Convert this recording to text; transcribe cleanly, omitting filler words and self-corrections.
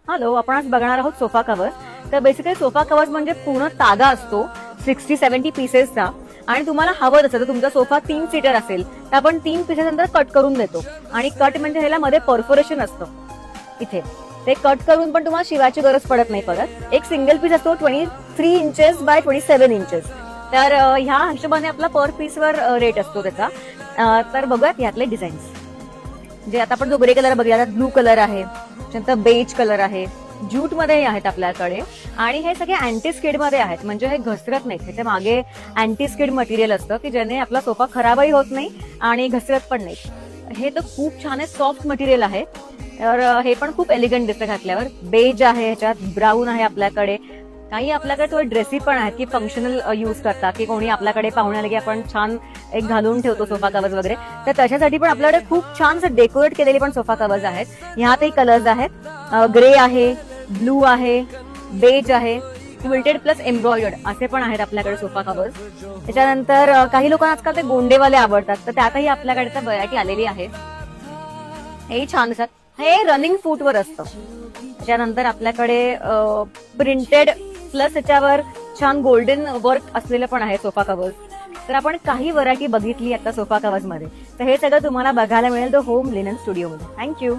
Hello, आपण आज बघणार आहोत सोफा कव्हर. तर बेसिकली सोफा कव्हर म्हणजे पूर्ण तागा असतो 60-70 पीसेसचा. आणि तुम्हाला हवं तसं तर तुमचा सोफा 3 सीटर असेल तर आपण 3 पीसेस नंतर कट करून देतो. आणि कट म्हणजे ह्याला मध्ये परफोरेशन असतं इथे, ते कट करून पण तुम्हाला शिवायची गरज पडत नाही परत. एक सिंगल पीस असतो 23 इंचेस बाय 27 इंचेस. तर ह्या हिशोबाने आपला पर पीसवर रेट असतो त्याचा. तर बघूयात यातले डिझाईन्स. जे आता आपण जो ग्रे कलर बघूया, ब्लू कलर आहे, त्यानंतर बेज कलर आहे, ज्यूट मध्ये आहेत आपल्याकडे. आणि हे सगळे अँटी स्किड मध्ये आहेत, म्हणजे हे घसरत नाहीत. ह्याच्या मागे अँटी स्किड मटेरियल असतं की ज्याने आपला सोफा खराबही होत नाही आणि घसरत पण नाही. हे तर खूप छान आहे, सॉफ्ट मटेरियल आहे. तर हे पण खूप एलिगंट दिसतं घातल्यावर. बेज आहे, ह्याच्यात ब्राऊन आहे आपल्याकडे. काही आपल्याकडे थोडे ड्रेसी पण आहेत की फंक्शनल यूज करतात, की कोणी आपल्याकडे पाहुणे आले की आपण छान एक घालून ठेवतो सोफा कव्हर्स वगैरे. तर त्याच्यासाठी पण आपल्याकडे खूप छान डेकोरेट केलेले पण सोफा कव्हर्स आहेत. ह्यातही कलर्स आहेत, ग्रे आहे, ब्लू आहे, बेज आहे, क्विल्टेड प्लस एम्ब्रॉयडर्ड असे पण आहेत आपल्याकडे सोफा कव्हर्स. त्याच्यानंतर काही लोकांना आजकाल ते गोंडेवाले आवडतात, तर त्यातही आपल्याकडे व्हरायटी आलेली आहे. हेही छान असतात. हे रनिंग फूटवर असतं. त्याच्यानंतर आपल्याकडे प्रिंटेड प्लस त्याच्यावर छान गोल्डन वर्क असलेलं पण आहे सोफा कव्हर्स. तर आपण काही व्हरायटी बघितली आता सोफा कव्हर्स मध्ये. तर हे सगळं तुम्हाला बघायला मिळेल द होम लिनन स्टुडिओ मध्ये. थँक्यू.